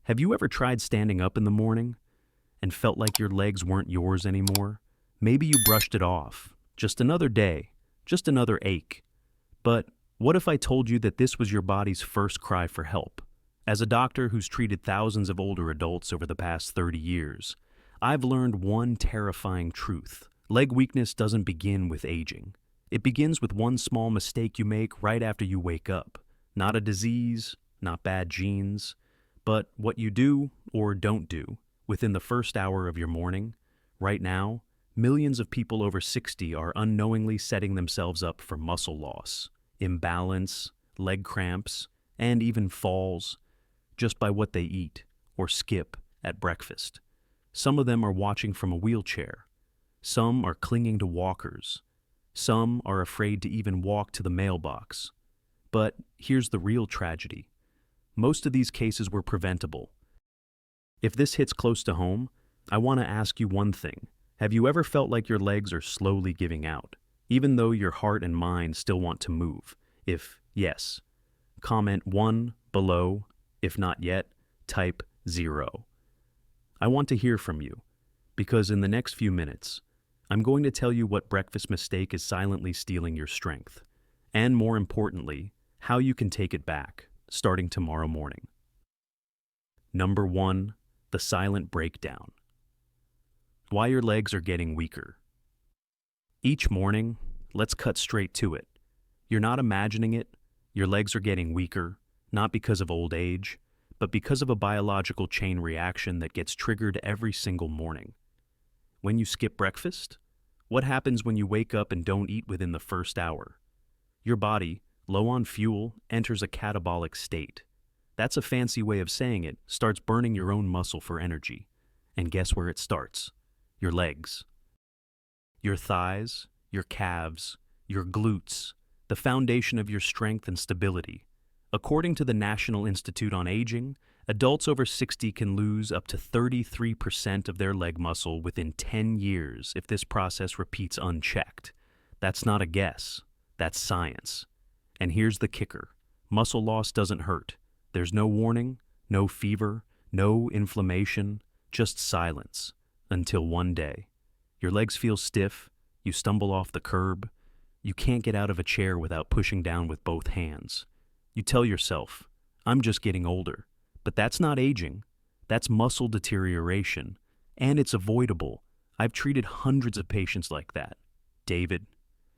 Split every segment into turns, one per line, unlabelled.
Have you ever tried standing up in the morning and felt like your legs weren't yours anymore? Maybe you brushed it off. Just another day, just another ache. But what if I told you that this was your body's first cry for help? As a doctor who's treated thousands of older adults over the past 30 years, I've learned one terrifying truth. Leg weakness doesn't begin with aging. It begins with one small mistake you make right after you wake up. Not a disease, not bad genes, but what you do or don't do within the first hour of your morning. Right now, millions of people over 60 are unknowingly setting themselves up for muscle loss, imbalance, leg cramps, and even falls just by what they eat or skip at breakfast. Some of them are watching from a wheelchair. Some are clinging to walkers. Some are afraid to even walk to the mailbox. But here's the real tragedy. Most of these cases were preventable. If this hits close to home, I want to ask you one thing. Have you ever felt like your legs are slowly giving out, even though your heart and mind still want to move? If yes, comment 1 below. If not yet, type 0. I want to hear from you, because in the next few minutes, I'm going to tell you what breakfast mistake is silently stealing your strength, and more importantly, how you can take it back, starting tomorrow morning. Number 1, the silent breakdown. Why your legs are getting weaker. Each morning, let's cut straight to it. You're not imagining it, your legs are getting weaker, not because of old age, but because of a biological chain reaction that gets triggered every single morning. When you skip breakfast, what happens when you wake up and don't eat within the first hour? Your body, low on fuel, enters a catabolic state. That's a fancy way of saying it, starts burning your own muscle for energy. And guess where it starts? Your legs. Your thighs, your calves, your glutes, the foundation of your strength and stability. According to the National Institute on Aging, adults over 60 can lose up to 33% of their leg muscle within 10 years if this process repeats unchecked. That's not a guess. That's science. And here's the kicker. Muscle loss doesn't hurt. There's no warning, no fever, no inflammation, just silence. Until one day, your legs feel stiff, you stumble off the curb, you can't get out of a chair without pushing down with both hands. You tell yourself, I'm just getting older. But that's not aging. That's muscle deterioration. And it's avoidable. I've treated hundreds of patients like that. David,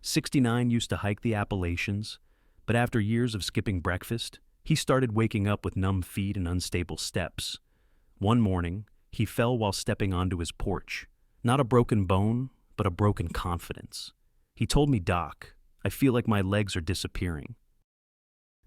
69, used to hike the Appalachians, but after years of skipping breakfast, he started waking up with numb feet and unstable steps. One morning, he fell while stepping onto his porch. Not a broken bone, but a broken confidence. He told me, "Doc, I feel like my legs are disappearing."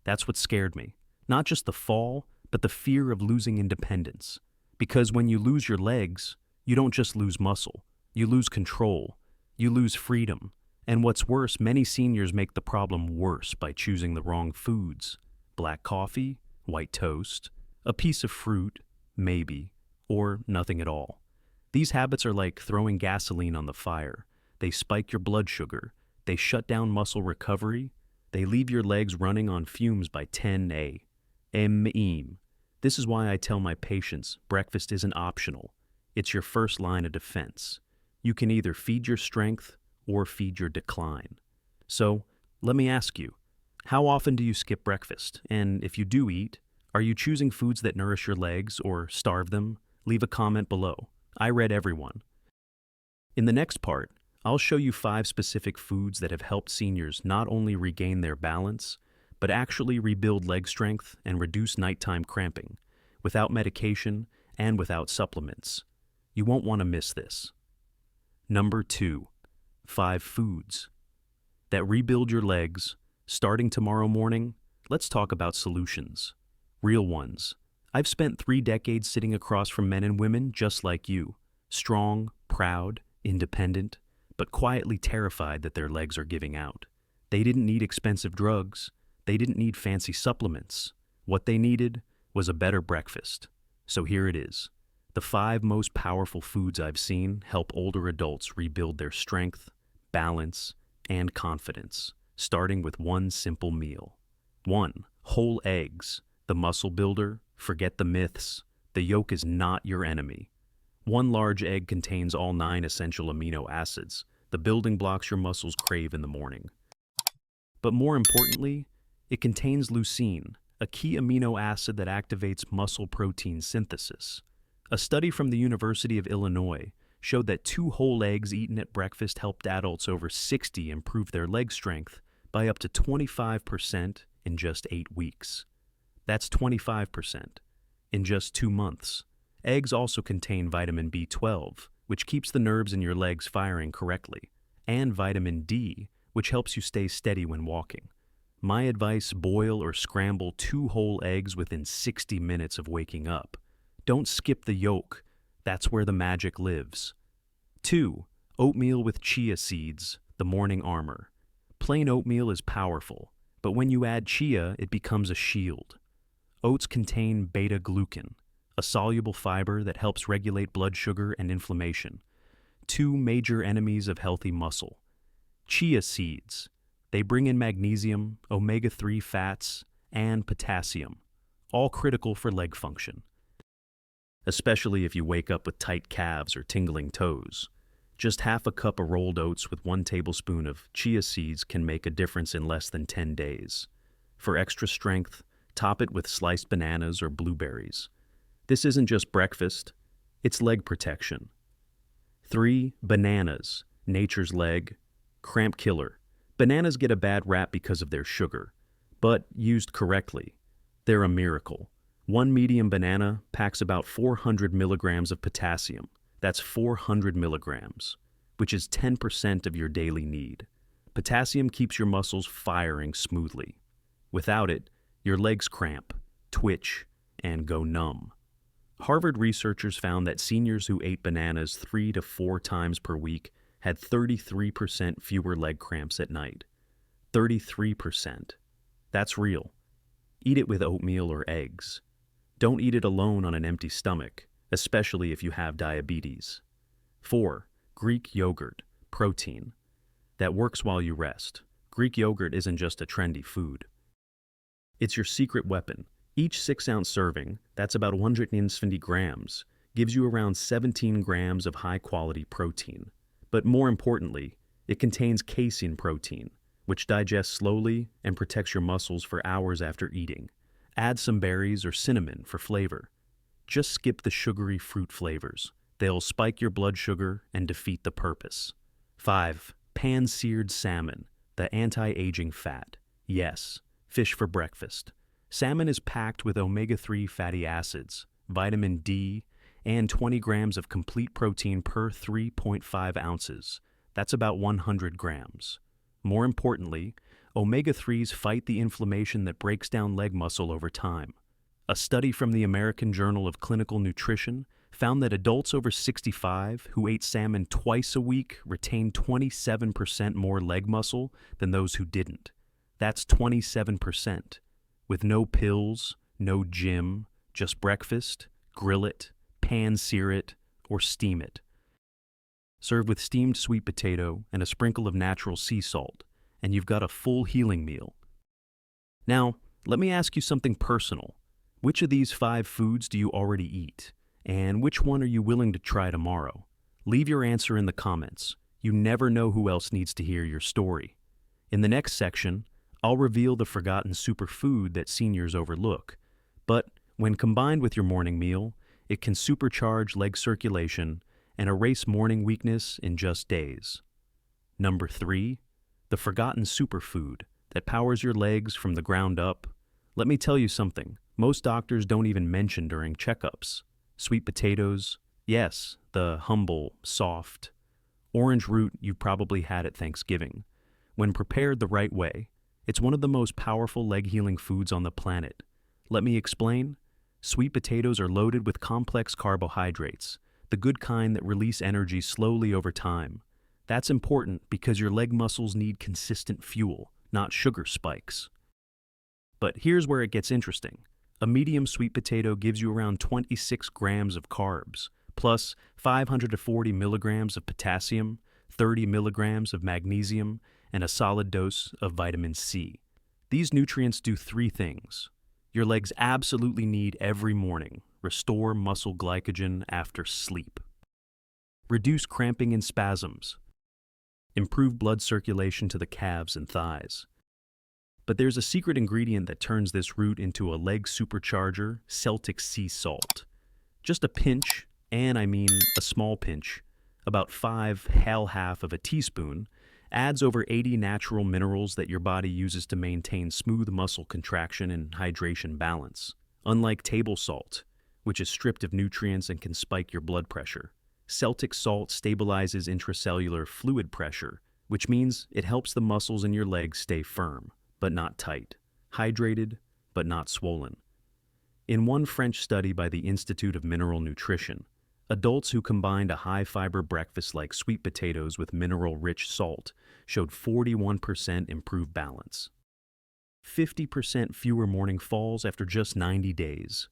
That's what scared me. Not just the fall, but the fear of losing independence. Because when you lose your legs, you don't just lose muscle. You lose control. You lose freedom. And what's worse, many seniors make the problem worse by choosing the wrong foods. Black coffee, white toast, a piece of fruit, maybe, or nothing at all. These habits are like throwing gasoline on the fire. They spike your blood sugar. They shut down muscle recovery. They leave your legs running on fumes by 10 a.m. This is why I tell my patients breakfast isn't optional. It's your first line of defense. You can either feed your strength or feed your decline. So, let me ask you, how often do you skip breakfast? And if you do eat, are you choosing foods that nourish your legs or starve them? Leave a comment below. I read everyone. In the next part, I'll show you 5 specific foods that have helped seniors not only regain their balance, but actually rebuild leg strength and reduce nighttime cramping, without medication and without supplements. You won't want to miss this. Number 2, 5 foods that rebuild your legs. Starting tomorrow morning, let's talk about solutions. Real ones. I've spent 3 decades sitting across from men and women just like you, strong, proud, independent, but quietly terrified that their legs are giving out. They didn't need expensive drugs. They didn't need fancy supplements. What they needed was a better breakfast. So here it is. The 5 most powerful foods I've seen help older adults rebuild their strength, balance, and confidence, starting with one simple meal. 1. Whole eggs. The muscle builder. Forget the myths. the yolk is not your enemy. One large egg contains all 9 essential amino acids, the building blocks your muscles crave in the morning. But more importantly, it contains leucine, a key amino acid that activates muscle protein synthesis. A study from the University of Illinois showed that 2 whole eggs eaten at breakfast helped adults over 60 improve their leg strength by up to 25% in just 8 weeks. That's 25% in just 2 months. Eggs also contain vitamin B12, which keeps the nerves in your legs firing correctly, and vitamin D, which helps you stay steady when walking. My advice: boil or scramble 2 whole eggs within 60 minutes of waking up. Don't skip the yolk. That's where the magic lives. 2. Oatmeal with chia seeds, the morning armor. Plain oatmeal is powerful, but when you add chia, it becomes a shield. Oats contain beta-glucan, a soluble fiber that helps regulate blood sugar and inflammation, 2 major enemies of healthy muscle. Chia seeds. They bring in magnesium, omega-3 fats, and potassium, all critical for leg function, especially if you wake up with tight calves or tingling toes. Just half a cup of rolled oats with 1 tablespoon of chia seeds can make a difference in less than 10 days. For extra strength, top it with sliced bananas or blueberries. This isn't just breakfast, it's leg protection. 3. Bananas, nature's leg, cramp killer. Bananas get a bad rap because of their sugar, but used correctly, they're a miracle. 1 medium banana packs about 400 milligrams of potassium. That's 400 milligrams, which is 10% of your daily need. Potassium keeps your muscles firing smoothly. Without it, your legs cramp, twitch, and go numb. Harvard researchers found that seniors who ate bananas 3 to 4 times per week had 33% fewer leg cramps at night. 33%. That's real. Eat it with oatmeal or eggs. Don't eat it alone on an empty stomach, especially if you have diabetes. 4. Greek yogurt, protein. That works while you rest. Greek yogurt isn't just a trendy food. It's your secret weapon. Each 6-ounce serving, that's about 170 grams, gives you around 17 grams of high-quality protein. But more importantly, it contains casein protein, which digests slowly and protects your muscles for hours after eating. Add some berries or cinnamon for flavor. Just skip the sugary fruit flavors. They'll spike your blood sugar and defeat the purpose. 5. Pan-seared salmon, the anti-aging fat. Yes, fish for breakfast. Salmon is packed with omega-3 fatty acids, vitamin D, and 20 grams of complete protein per 3.5 ounces. That's about 100 grams. More importantly, omega-3s fight the inflammation that breaks down leg muscle over time. A study from the American Journal of Clinical Nutrition found that adults over 65 who ate salmon twice a week retained 27% more leg muscle than those who didn't. That's 27%. With no pills, no gym, just breakfast, grill it, pan-sear it, or steam it. Serve with steamed sweet potato and a sprinkle of natural sea salt, and you've got a full healing meal. Now, let me ask you something personal. Which of these 5 foods do you already eat? And which one are you willing to try tomorrow? Leave your answer in the comments. You never know who else needs to hear your story. In the next section, I'll reveal the forgotten superfood that seniors overlook. But when combined with your morning meal, it can supercharge leg circulation and erase morning weakness in just days. Number 3, the forgotten superfood that powers your legs from the ground up. Let me tell you something most doctors don't even mention during checkups. Sweet potatoes, yes, the humble, soft. Orange root you've probably had at Thanksgiving. When prepared the right way, it's one of the most powerful leg-healing foods on the planet. Let me explain. Sweet potatoes are loaded with complex carbohydrates, the good kind that release energy slowly over time. That's important because your leg muscles need consistent fuel, not sugar spikes. But here's where it gets interesting. A medium sweet potato gives you around 26 grams of carbs, plus 540 milligrams of potassium, 30 milligrams of magnesium, and a solid dose of vitamin C. These nutrients do 3 things your legs absolutely need every morning: restore muscle glycogen after sleep. Reduce cramping and spasms. Improve blood circulation to the calves and thighs. But there's a secret ingredient that turns this root into a leg supercharger, Celtic sea salt. Just a pinch, and I mean a small pinch, about 1/2 of a teaspoon, adds over 80 natural minerals that your body uses to maintain smooth muscle contraction and hydration balance. Unlike table salt, which is stripped of nutrients and can spike your blood pressure, Celtic salt stabilizes intracellular fluid pressure, which means it helps the muscles in your legs stay firm, but not tight, hydrated, but not swollen. In one French study by the Institute of Mineral Nutrition, adults who combined a high-fiber breakfast like sweet potatoes with mineral-rich salt showed 41% improved balance, 50% fewer morning falls after just 90 days.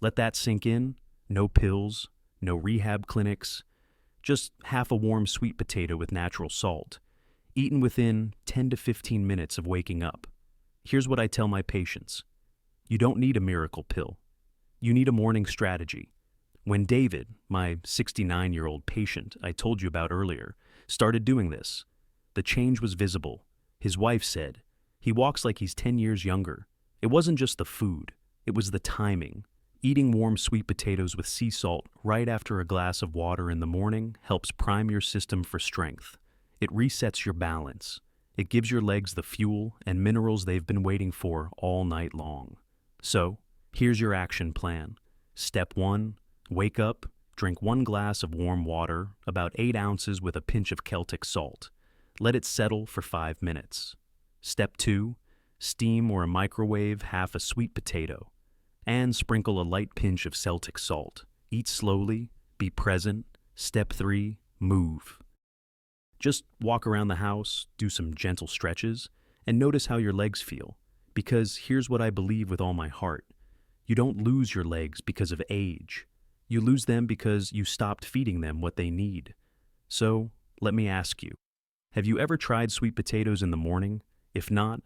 Let that sink in. No pills, no rehab clinics, just half a warm sweet potato with natural salt, eaten within 10 to 15 minutes of waking up. Here's what I tell my patients. You don't need a miracle pill. You need a morning strategy. When David, my 69-year-old patient I told you about earlier, started doing this, the change was visible. His wife said, "He walks like he's 10 years younger." It wasn't just the food, it was the timing. Eating warm sweet potatoes with sea salt right after a glass of water in the morning helps prime your system for strength. It resets your balance. It gives your legs the fuel and minerals they've been waiting for all night long. So, here's your action plan. Step 1, wake up, drink 1 glass of warm water, about 8 ounces with a pinch of Celtic salt. Let it settle for 5 minutes. Step 2, steam or microwave half a sweet potato, and sprinkle a light pinch of Celtic salt. Eat slowly, be present. Step 3, move. Just walk around the house, do some gentle stretches, and notice how your legs feel. Because here's what I believe with all my heart. You don't lose your legs because of age. You lose them because you stopped feeding them what they need. So, let me ask you, have you ever tried sweet potatoes in the morning? If not,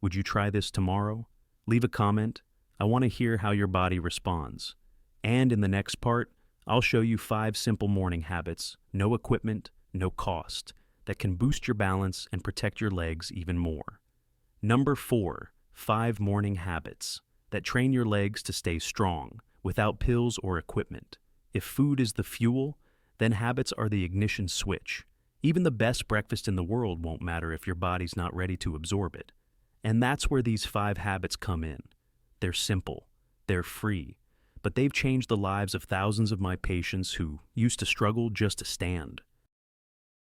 would you try this tomorrow? Leave a comment. I want to hear how your body responds. And in the next part, I'll show you 5 simple morning habits, no equipment, no cost, that can boost your balance and protect your legs even more. Number 4, 5 morning habits that train your legs to stay strong without pills or equipment. If food is the fuel, then habits are the ignition switch. Even the best breakfast in the world won't matter if your body's not ready to absorb it. And that's where these 5 habits come in. They're simple, they're free, but they've changed the lives of thousands of my patients who used to struggle just to stand.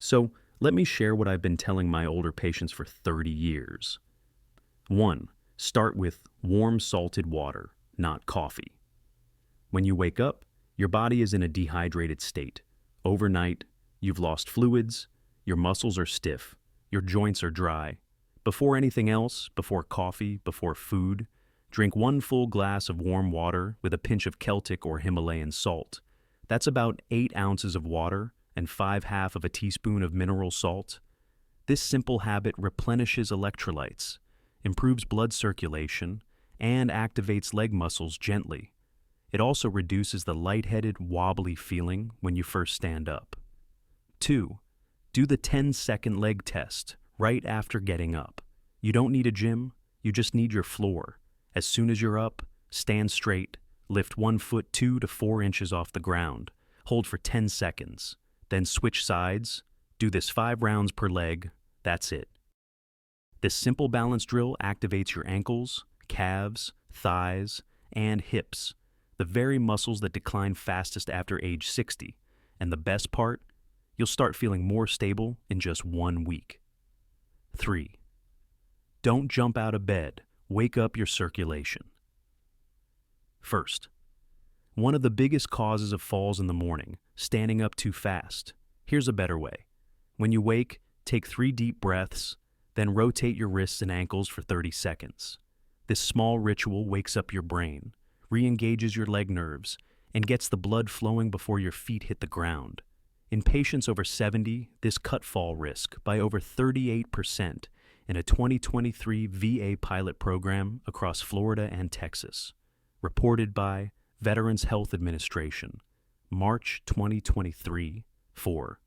So, let me share what I've been telling my older patients for 30 years. 1. Start with warm salted water, not coffee. When you wake up, your body is in a dehydrated state. Overnight, you've lost fluids, your muscles are stiff, your joints are dry. Before anything else, before coffee, before food, drink 1 full glass of warm water with a pinch of Celtic or Himalayan salt. That's about 8 ounces of water and 5/2 of a teaspoon of mineral salt. This simple habit replenishes electrolytes, improves blood circulation, and activates leg muscles gently. It also reduces the lightheaded, wobbly feeling when you first stand up. 2. Do the 10-second leg test right after getting up. You don't need a gym, you just need your floor. As soon as you're up, stand straight, lift 1 foot 2 to 4 inches off the ground, hold for 10 seconds, then switch sides, do this 5 rounds per leg, that's it. This simple balance drill activates your ankles, calves, thighs, and hips, the very muscles that decline fastest after age 60. And the best part, you'll start feeling more stable in just 1 week. 3. Don't jump out of bed. Wake up your circulation. First, one of the biggest causes of falls in the morning, standing up too fast. Here's a better way. When you wake, take 3 deep breaths, then rotate your wrists and ankles for 30 seconds. This small ritual wakes up your brain, re-engages your leg nerves, and gets the blood flowing before your feet hit the ground. In patients over 70, this cut fall risk by over 38% in a 2023 VA pilot program across Florida and Texas. Reported by Veterans Health Administration, March 2023. 4.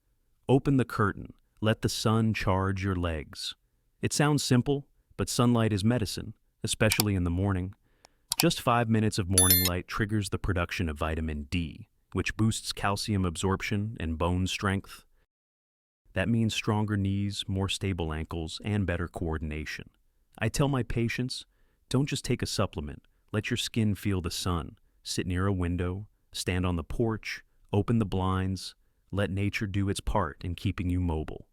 Open the curtain. Let the sun charge your legs. It sounds simple, but sunlight is medicine, especially in the morning. Just 5 minutes of morning light triggers the production of vitamin D, which boosts calcium absorption and bone strength. That means stronger knees, more stable ankles, and better coordination. I tell my patients, don't just take a supplement. Let your skin feel the sun. Sit near a window, stand on the porch, open the blinds. Let nature do its part in keeping you mobile.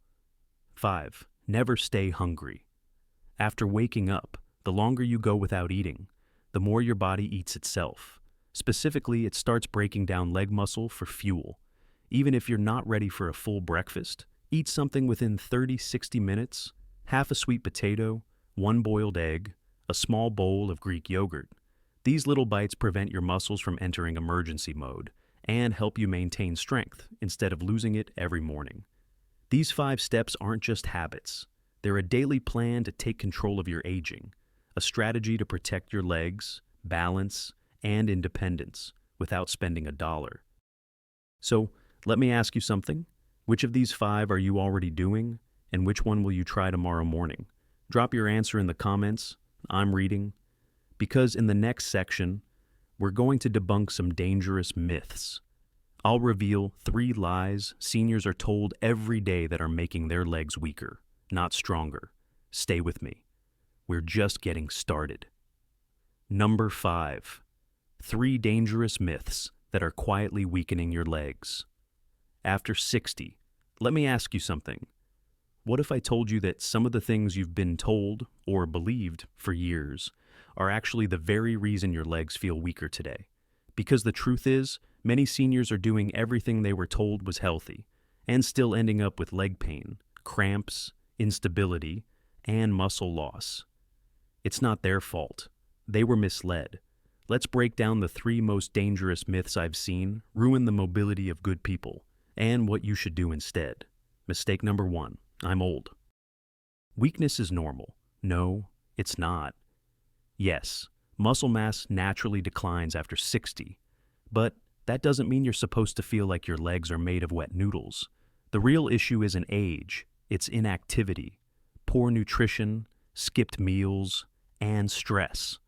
5. Never stay hungry. After waking up, the longer you go without eating, the more your body eats itself. Specifically, it starts breaking down leg muscle for fuel. Even if you're not ready for a full breakfast, eat something within 30-60 minutes, half a sweet potato, 1 boiled egg, a small bowl of Greek yogurt. These little bites prevent your muscles from entering emergency mode and help you maintain strength instead of losing it every morning. These 5 steps aren't just habits. They're a daily plan to take control of your aging, a strategy to protect your legs, balance, and independence without spending a dollar. So, let me ask you something. Which of these 5 are you already doing, and which one will you try tomorrow morning? Drop your answer in the comments. I'm reading. Because in the next section, we're going to debunk some dangerous myths. I'll reveal 3 lies seniors are told every day that are making their legs weaker, not stronger. Stay with me. We're just getting started. Number 5. 3 dangerous myths that are quietly weakening your legs. After 60, let me ask you something. What if I told you that some of the things you've been told or believed for years are actually the very reason your legs feel weaker today? Because the truth is, many seniors are doing everything they were told was healthy and still ending up with leg pain, cramps, instability, and muscle loss. It's not their fault. They were misled. Let's break down the 3 most dangerous myths I've seen ruin the mobility of good people and what you should do instead. Mistake number 1. I'm old. Weakness is normal. No, it's not. Yes, muscle mass naturally declines after 60, but that doesn't mean you're supposed to feel like your legs are made of wet noodles. The real issue isn't age, it's inactivity, poor nutrition, skipped meals, and stress.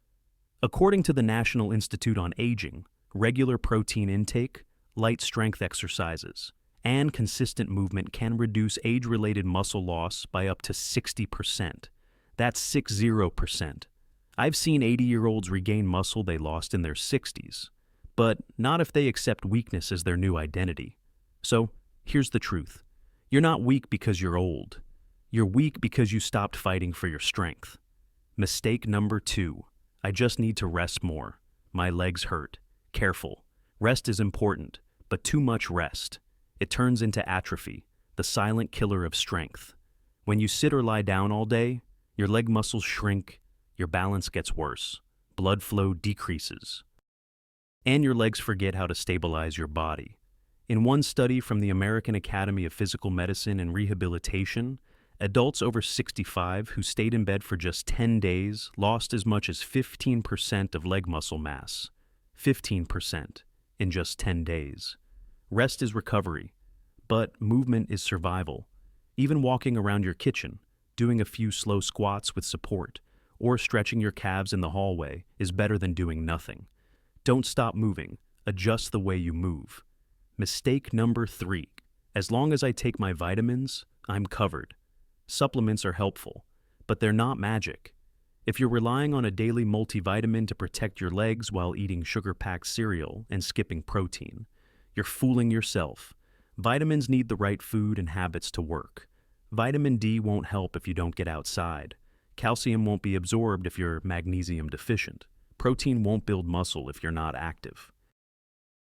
According to the National Institute on Aging, regular protein intake, light strength exercises, and consistent movement can reduce age-related muscle loss by up to 60%. That's 60%. I've seen 80-year-olds regain muscle they lost in their 60s, but not if they accept weakness as their new identity. So, here's the truth. You're not weak because you're old. You're weak because you stopped fighting for your strength. Mistake number 2. I just need to rest more. My legs hurt. Careful. Rest is important, but too much rest. It turns into atrophy, the silent killer of strength. When you sit or lie down all day, your leg muscles shrink, your balance gets worse, blood flow decreases, and your legs forget how to stabilize your body. In one study from the American Academy of Physical Medicine and Rehabilitation, adults over 65 who stayed in bed for just 10 days lost as much as 15% of leg muscle mass. 15% in just 10 days. Rest is recovery, but movement is survival. Even walking around your kitchen, doing a few slow squats with support, or stretching your calves in the hallway is better than doing nothing. Don't stop moving. Adjust the way you move. Mistake number 3. As long as I take my vitamins, I'm covered. Supplements are helpful, but they're not magic. If you're relying on a daily multivitamin to protect your legs while eating sugar-packed cereal and skipping protein, you're fooling yourself. Vitamins need the right food and habits to work. Vitamin D won't help if you don't get outside. Calcium won't be absorbed if you're magnesium deficient. Protein won't build muscle if you're not active.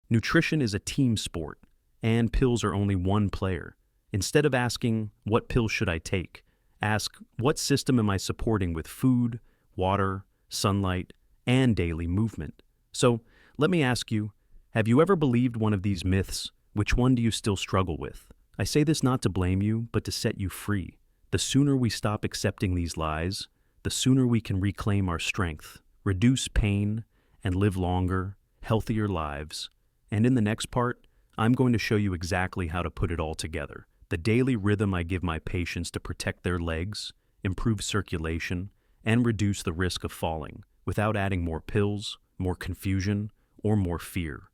Nutrition is a team sport, and pills are only one player. Instead of asking, what pill should I take? Ask, what system am I supporting with food, water, sunlight, and daily movement? So, let me ask you, have you ever believed one of these myths? Which one do you still struggle with? I say this not to blame you, but to set you free. The sooner we stop accepting these lies, the sooner we can reclaim our strength, reduce pain, and live longer, healthier lives. And in the next part, I'm going to show you exactly how to put it all together. The daily rhythm I give my patients to protect their legs, improve circulation, and reduce the risk of falling without adding more pills, more confusion, or more fear.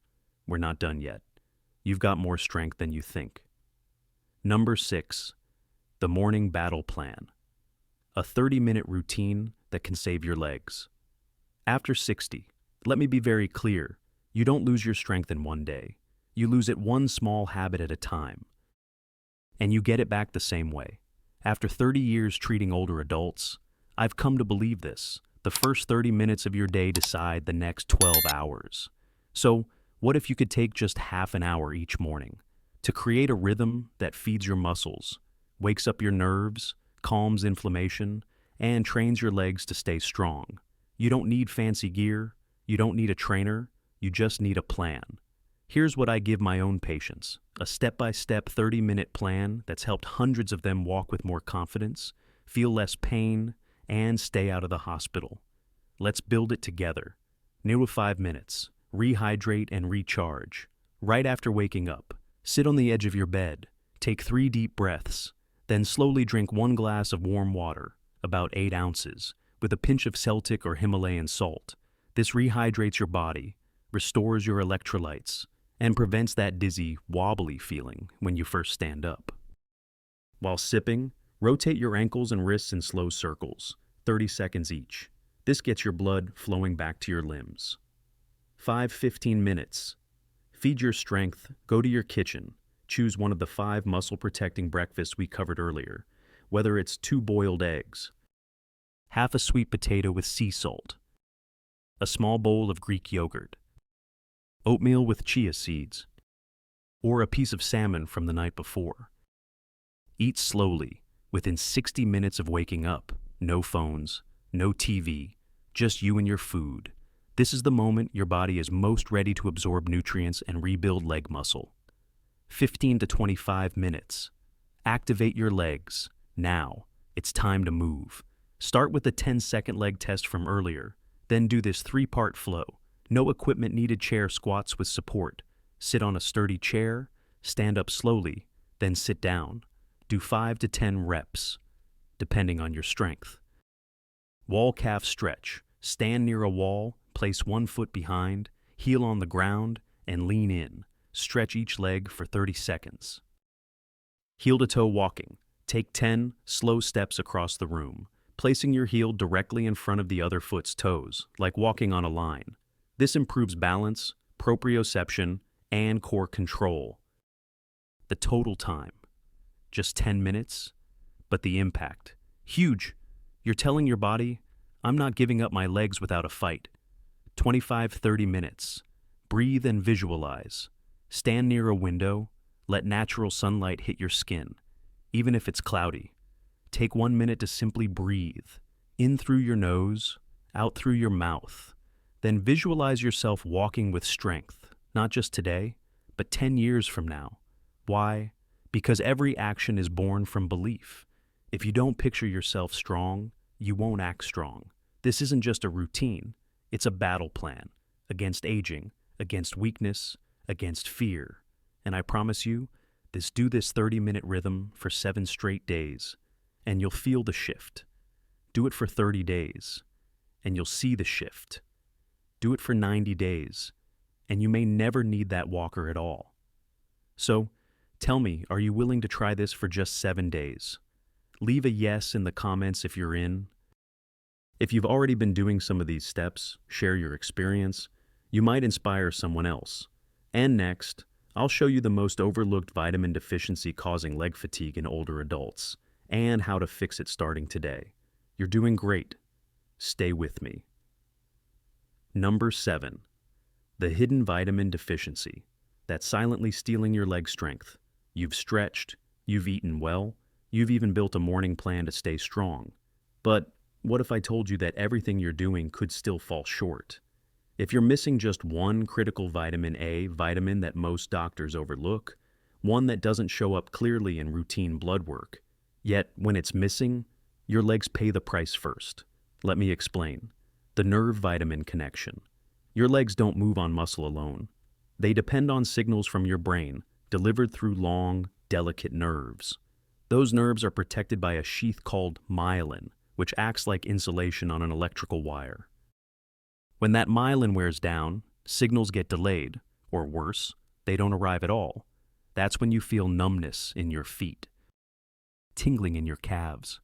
We're not done yet. You've got more strength than you think. Number 6, the morning battle plan. A 30-minute routine that can save your legs. After 60, let me be very clear, you don't lose your strength in one day. You lose it one small habit at a time. And you get it back the same way. After 30 years treating older adults, I've come to believe this. The first 30 minutes of your day decide the next 12 hours. So, what if you could take just half an hour each morning to create a rhythm that feeds your muscles, wakes up your nerves, calms inflammation, and trains your legs to stay strong? You don't need fancy gear, you don't need a trainer, you just need a plan. Here's what I give my own patients, a step-by-step 30-minute plan that's helped hundreds of them walk with more confidence, feel less pain, and stay out of the hospital. Let's build it together. New to 5 minutes. Rehydrate and recharge. Right after waking up, sit on the edge of your bed, take 3 deep breaths, then slowly drink 1 glass of warm water, about 8 ounces, with a pinch of Celtic or Himalayan salt. This rehydrates your body, restores your electrolytes, and prevents that dizzy, wobbly feeling when you first stand up. While sipping, rotate your ankles and wrists in slow circles, 30 seconds each. This gets your blood flowing back to your limbs. 5-15 minutes. Feed your strength, go to your kitchen, choose one of the 5 muscle-protecting breakfasts we covered earlier, whether it's 2 boiled eggs, half a sweet potato with sea salt, a small bowl of Greek yogurt, oatmeal with chia seeds, or a piece of salmon from the night before. Eat slowly, within 60 minutes of waking up. No phones, no TV, just you and your food. This is the moment your body is most ready to absorb nutrients and rebuild leg muscle. 15 to 25 minutes. Activate your legs. Now, it's time to move. Start with the 10-second leg test from earlier, then do this 3-part flow. No equipment needed chair squats with support. Sit on a sturdy chair, stand up slowly, then sit down. Do 5 to 10 reps, depending on your strength. Wall calf stretch. Stand near a wall, place 1 foot behind, heel on the ground, and lean in. Stretch each leg for 30 seconds. Heel to toe walking. Take 10 slow steps across the room, placing your heel directly in front of the other foot's toes, like walking on a line. This improves balance, proprioception, and core control. The total time, just 10 minutes, but the impact, huge. You're telling your body, I'm not giving up my legs without a fight. 25-30 minutes. Breathe and visualize. Stand near a window, let natural sunlight hit your skin, even if it's cloudy. Take 1 minute to simply breathe, in through your nose, out through your mouth. Then visualize yourself walking with strength, not just today, but 10 years from now. Why? Because every action is born from belief. If you don't picture yourself strong, you won't act strong. This isn't just a routine, it's a battle plan against aging, against weakness, against fear. And I promise you, do this 30-minute rhythm for 7 straight days, and you'll feel the shift. Do it for 30 days, and you'll see the shift. Do it for 90 days, and you may never need that walker at all. So, tell me, are you willing to try this for just 7 days? Leave a yes in the comments if you're in. If you've already been doing some of these steps, share your experience. You might inspire someone else. And next, I'll show you the most overlooked vitamin deficiency causing leg fatigue in older adults, and how to fix it starting today. You're doing great. Stay with me. Number 7, the hidden vitamin deficiency that's silently stealing your leg strength. You've stretched, you've eaten well, you've even built a morning plan to stay strong. But what if I told you that everything you're doing could still fall short? If you're missing just one critical vitamin A vitamin that most doctors overlook, one that doesn't show up clearly in routine blood work, yet when it's missing, your legs pay the price first. Let me explain. The nerve vitamin connection. Your legs don't move on muscle alone. They depend on signals from your brain, delivered through long, delicate nerves. Those nerves are protected by a sheath called myelin, which acts like insulation on an electrical wire. When that myelin wears down, signals get delayed, or worse, they don't arrive at all. That's when you feel numbness in your feet, tingling in your calves,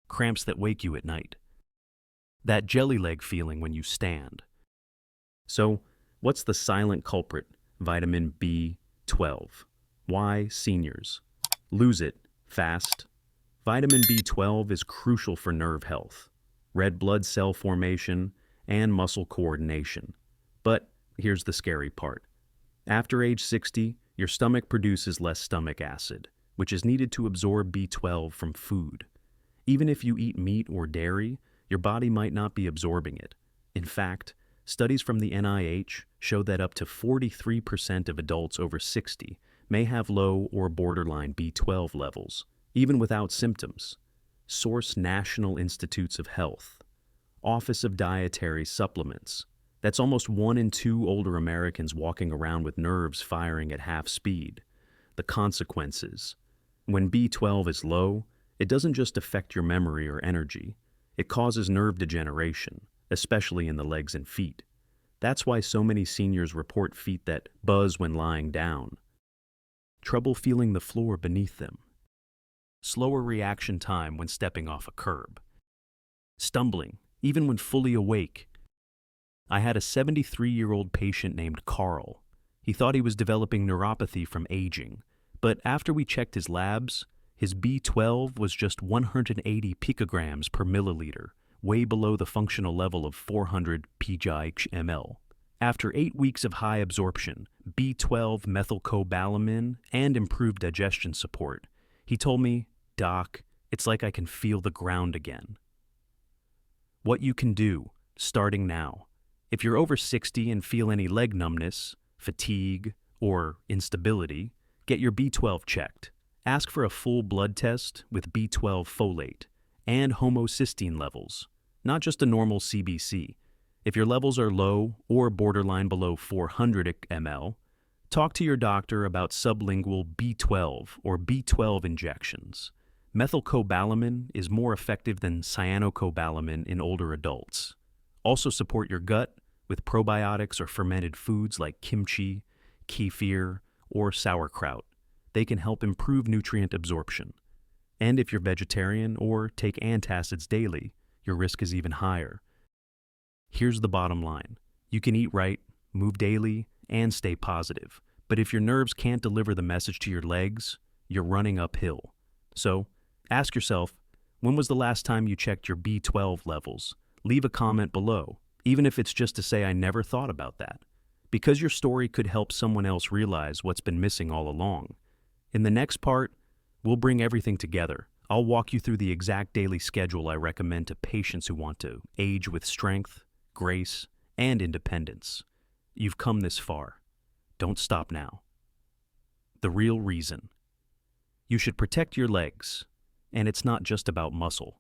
cramps that wake you at night, that jelly leg feeling when you stand. So, what's the silent culprit? Vitamin B12. Why seniors lose it fast? Vitamin B12 is crucial for nerve health, red blood cell formation, and muscle coordination. But here's the scary part. After age 60, your stomach produces less stomach acid, which is needed to absorb B12 from food. Even if you eat meat or dairy, your body might not be absorbing it. In fact, studies from the NIH show that up to 43% of adults over 60 may have low or borderline B12 levels, even without symptoms. Source: National Institutes of Health. Office of Dietary Supplements. That's almost 1 in 2 older Americans walking around with nerves firing at half speed. The consequences. When B12 is low, it doesn't just affect your memory or energy. It causes nerve degeneration, especially in the legs and feet. That's why so many seniors report feet that buzz when lying down, trouble feeling the floor beneath them, slower reaction time when stepping off a curb, stumbling even when fully awake. I had a 73-year-old patient named Carl. He thought he was developing neuropathy from aging, but after we checked his labs, his B12 was just 180 picograms per milliliter, way below the functional level of 400 pg/ml. After 8 weeks of high absorption, B12 methylcobalamin, and improved digestion support, he told me, "Doc, it's like I can feel the ground again." What you can do, starting now. If you're over 60 and feel any leg numbness, fatigue, or instability, get your B12 checked. Ask for a full blood test with B12 folate and homocysteine levels, not just a normal CBC. If your levels are low or borderline below 400 ml, talk to your doctor about sublingual B12 or B12 injections. Methylcobalamin is more effective than cyanocobalamin in older adults. Also support your gut with probiotics or fermented foods like kimchi, kefir, or sauerkraut. They can help improve nutrient absorption. And if you're vegetarian or take antacids daily, your risk is even higher. Here's the bottom line. You can eat right, move daily, and stay positive. But if your nerves can't deliver the message to your legs, you're running uphill. So, ask yourself, when was the last time you checked your B12 levels? Leave a comment below, even if it's just to say I never thought about that. Because your story could help someone else realize what's been missing all along. In the next part, we'll bring everything together. I'll walk you through the exact daily schedule I recommend to patients who want to age with strength, grace, and independence. You've come this far. Don't stop now. The real reason. You should protect your legs, and it's not just about muscle.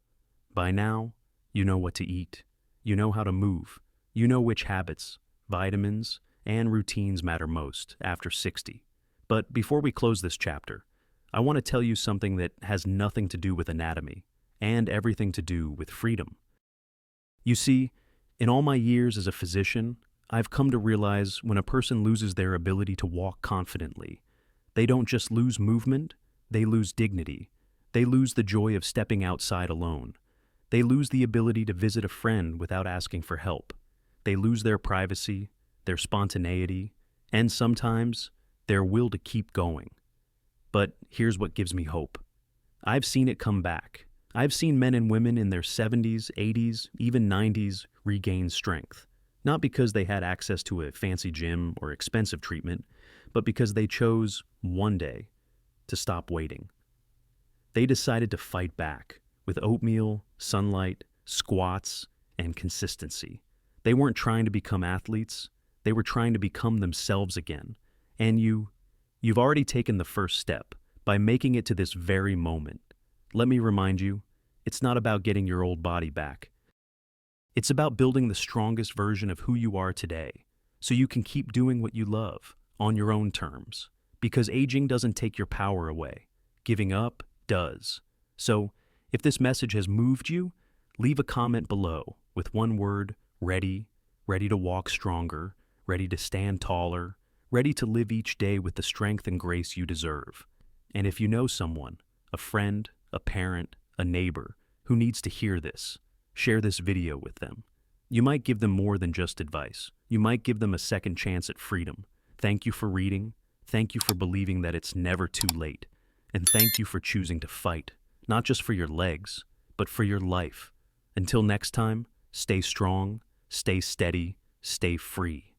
By now, you know what to eat. You know how to move. You know which habits, vitamins, and routines matter most after 60. But before we close this chapter, I want to tell you something that has nothing to do with anatomy and everything to do with freedom. You see, in all my years as a physician, I've come to realize when a person loses their ability to walk confidently, they don't just lose movement, they lose dignity. They lose the joy of stepping outside alone. They lose the ability to visit a friend without asking for help. They lose their privacy, their spontaneity, and sometimes their will to keep going. But here's what gives me hope. I've seen it come back. I've seen men and women in their 70s, 80s, even 90s regain strength. Not because they had access to a fancy gym or expensive treatment, but because they chose, one day, to stop waiting. They decided to fight back with oatmeal, sunlight, squats, and consistency. They weren't trying to become athletes. They were trying to become themselves again. And you've already taken the first step by making it to this very moment. Let me remind you, it's not about getting your old body back. It's about building the strongest version of who you are today, so you can keep doing what you love on your own terms. Because aging doesn't take your power away, giving up does. So, if this message has moved you, leave a comment below with one word: ready, ready to walk stronger, ready to stand taller, ready to live each day with the strength and grace you deserve. And if you know someone, a friend, a parent, a neighbor, who needs to hear this, share this video with them. You might give them more than just advice. You might give them a second chance at freedom. Thank you for reading. Thank you for believing that it's never too late. And thank you for choosing to fight, not just for your legs, but for your life. Until next time, stay strong, stay steady, stay free.